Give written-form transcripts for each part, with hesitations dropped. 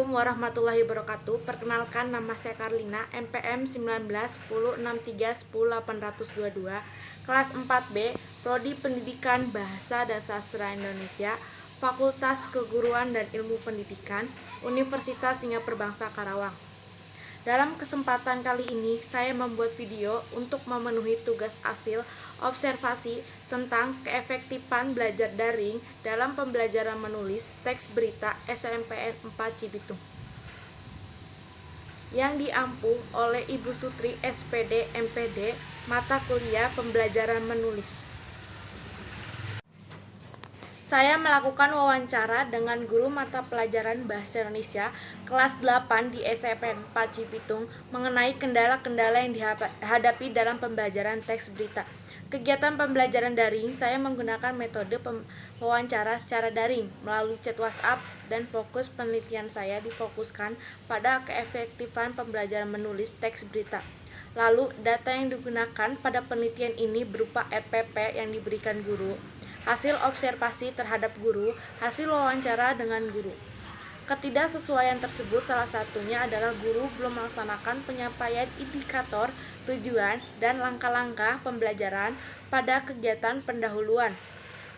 Assalamualaikum warahmatullahi wabarakatuh. Perkenalkan, nama saya Karlina, NPM 191063108822, kelas 4B, Prodi Pendidikan Bahasa dan Sastra Indonesia, Fakultas Keguruan dan Ilmu Pendidikan, Universitas Singapura Bangsa Karawang. Dalam kesempatan kali ini, saya membuat video untuk memenuhi tugas hasil observasi tentang keefektifan belajar daring dalam pembelajaran menulis teks berita SMPN 4 Cibitung yang diampu oleh Ibu Sutri SPD MPD mata kuliah pembelajaran menulis. Saya melakukan wawancara dengan guru mata pelajaran Bahasa Indonesia kelas 8 di SMPN 4 Cibitung mengenai kendala-kendala yang dihadapi dalam pembelajaran teks berita. Kegiatan pembelajaran daring, saya menggunakan metode wawancara secara daring melalui chat WhatsApp, dan fokus penelitian saya difokuskan pada keefektifan pembelajaran menulis teks berita. Lalu, data yang digunakan pada penelitian ini berupa RPP yang diberikan guru, hasil observasi terhadap guru, hasil wawancara dengan guru. Ketidaksesuaian tersebut salah satunya adalah guru belum melaksanakan penyampaian indikator, tujuan, dan langkah-langkah pembelajaran pada kegiatan pendahuluan.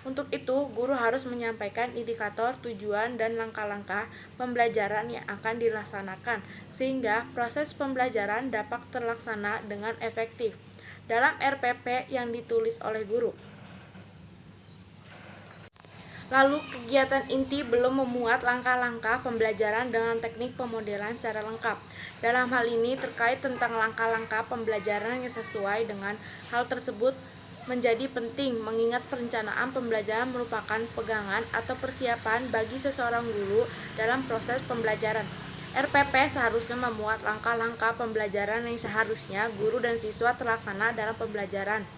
Untuk itu, guru harus menyampaikan indikator, tujuan, dan langkah-langkah pembelajaran yang akan dilaksanakan, sehingga proses pembelajaran dapat terlaksana dengan efektif dalam RPP yang ditulis oleh guru. Lalu, kegiatan inti belum memuat langkah-langkah pembelajaran dengan teknik pemodelan secara lengkap. Dalam hal ini, terkait tentang langkah-langkah pembelajaran yang sesuai dengan hal tersebut menjadi penting, mengingat perencanaan pembelajaran merupakan pegangan atau persiapan bagi seseorang guru dalam proses pembelajaran. RPP seharusnya memuat langkah-langkah pembelajaran yang seharusnya guru dan siswa terlaksana dalam pembelajaran.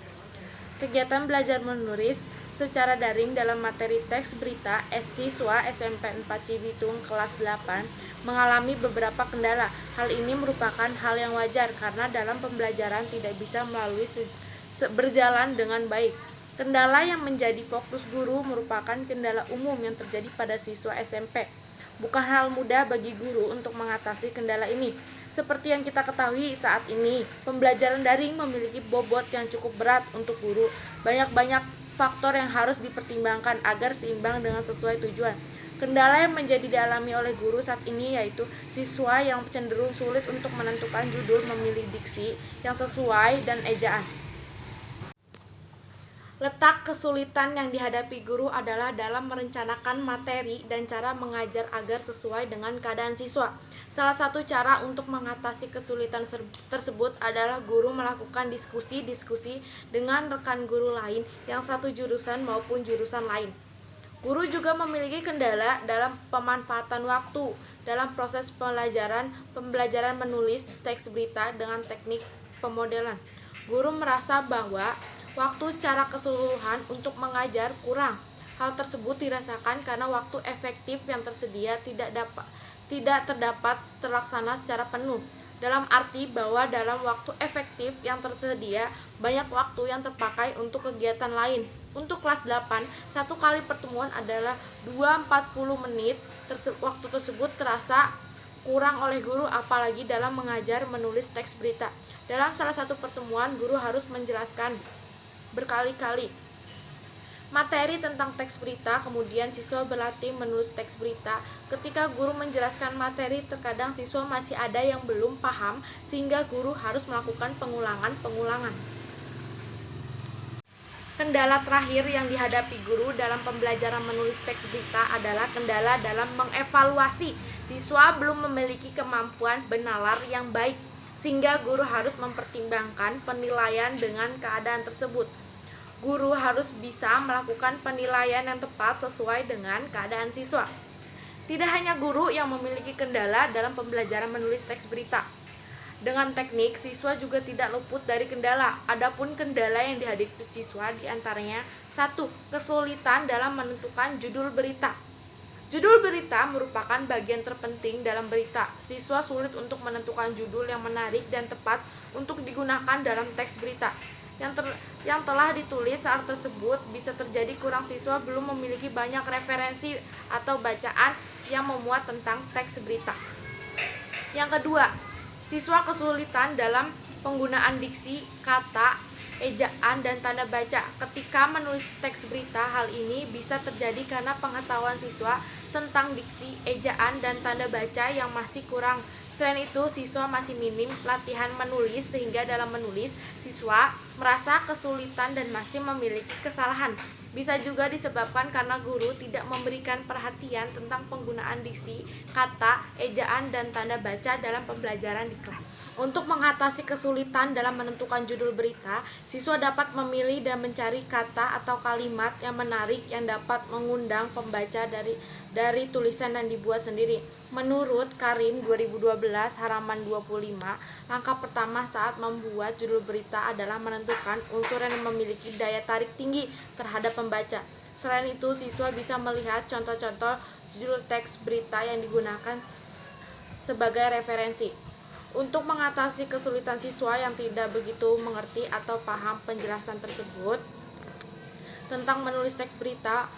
Kegiatan belajar menulis secara daring dalam materi teks berita siswa SMPN 4 Cibitung kelas 8 mengalami beberapa kendala. Hal ini merupakan hal yang wajar karena dalam pembelajaran tidak bisa melalui berjalan dengan baik. Kendala yang menjadi fokus guru merupakan kendala umum yang terjadi pada siswa SMP. Bukan hal mudah bagi guru untuk mengatasi kendala ini. Seperti yang kita ketahui saat ini, pembelajaran daring memiliki bobot yang cukup berat untuk guru. Banyak faktor yang harus dipertimbangkan agar seimbang dengan sesuai tujuan. Kendala yang menjadi dialami oleh guru saat ini yaitu siswa yang cenderung sulit untuk menentukan judul, memilih diksi yang sesuai, dan ejaan. Letak kesulitan yang dihadapi guru adalah dalam merencanakan materi dan cara mengajar agar sesuai dengan keadaan siswa. Salah satu cara untuk mengatasi kesulitan tersebut adalah guru melakukan diskusi dengan rekan guru lain yang satu jurusan maupun jurusan lain. Guru juga memiliki kendala dalam pemanfaatan waktu dalam proses pembelajaran menulis teks berita dengan teknik pemodelan. Guru merasa bahwa waktu secara keseluruhan untuk mengajar kurang. Hal tersebut dirasakan karena waktu efektif yang tersedia tidak terdapat terlaksana secara penuh. Dalam arti bahwa dalam waktu efektif yang tersedia, banyak waktu yang terpakai untuk kegiatan lain. Untuk kelas 8, satu kali pertemuan adalah 2-40 menit. Waktu tersebut terasa kurang oleh guru, apalagi dalam mengajar menulis teks berita. Dalam salah satu pertemuan, guru harus menjelaskan berkali-kali materi tentang teks berita, kemudian siswa berlatih menulis teks berita. Ketika guru menjelaskan materi, terkadang siswa masih ada yang belum paham sehingga guru harus melakukan pengulangan. Kendala terakhir yang dihadapi guru dalam pembelajaran menulis teks berita adalah kendala dalam mengevaluasi. Siswa belum memiliki kemampuan benalar yang baik, sehingga guru harus mempertimbangkan penilaian dengan keadaan tersebut. Guru harus bisa melakukan penilaian yang tepat sesuai dengan keadaan siswa. Tidak hanya guru yang memiliki kendala dalam pembelajaran menulis teks berita. Dengan teknik, siswa juga tidak luput dari kendala. Adapun kendala yang dihadapi siswa diantaranya: 1. Kesulitan dalam menentukan judul berita. Judul berita merupakan bagian terpenting dalam berita. Siswa sulit untuk menentukan judul yang menarik dan tepat untuk digunakan dalam teks berita yang telah ditulis. Saat tersebut bisa terjadi kurang siswa belum memiliki banyak referensi atau bacaan yang memuat tentang teks berita. Yang kedua, siswa kesulitan dalam penggunaan diksi, kata, ejaan, dan tanda baca ketika menulis teks berita. Hal ini bisa terjadi karena pengetahuan siswa tentang diksi, ejaan, dan tanda baca yang masih kurang. Selain itu, siswa masih minim latihan menulis sehingga dalam menulis, siswa merasa kesulitan dan masih memiliki kesalahan. Bisa juga disebabkan karena guru tidak memberikan perhatian tentang penggunaan diksi, kata, ejaan, dan tanda baca dalam pembelajaran di kelas. Untuk mengatasi kesulitan dalam menentukan judul berita, siswa dapat memilih dan mencari kata atau kalimat yang menarik yang dapat mengundang pembaca dari tulisan dan dibuat sendiri. Menurut Karim 2012 halaman 25, langkah pertama saat membuat judul berita adalah menentukan unsur yang memiliki daya tarik tinggi terhadap pembaca. Selain itu, siswa bisa melihat contoh-contoh judul teks berita yang digunakan sebagai referensi. Untuk mengatasi kesulitan siswa yang tidak begitu mengerti atau paham penjelasan tersebut tentang menulis teks berita,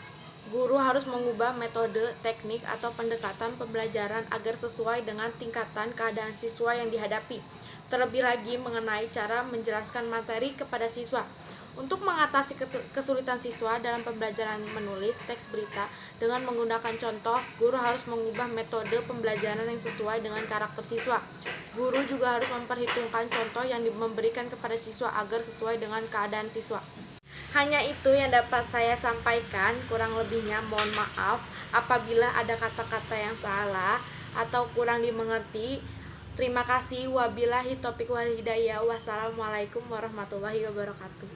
guru harus mengubah metode, teknik, atau pendekatan pembelajaran agar sesuai dengan tingkatan keadaan siswa yang dihadapi. Terlebih lagi mengenai cara menjelaskan materi kepada siswa. Untuk mengatasi kesulitan siswa dalam pembelajaran menulis teks berita dengan menggunakan contoh, guru harus mengubah metode pembelajaran yang sesuai dengan karakter siswa. Guru juga harus memperhitungkan contoh yang memberikan kepada siswa agar sesuai dengan keadaan siswa. Hanya itu yang dapat saya sampaikan, kurang lebihnya mohon maaf apabila ada kata-kata yang salah atau kurang dimengerti. Terima kasih. Wabillahi taufiq wal hidayah. Wassalamualaikum warahmatullahi wabarakatuh.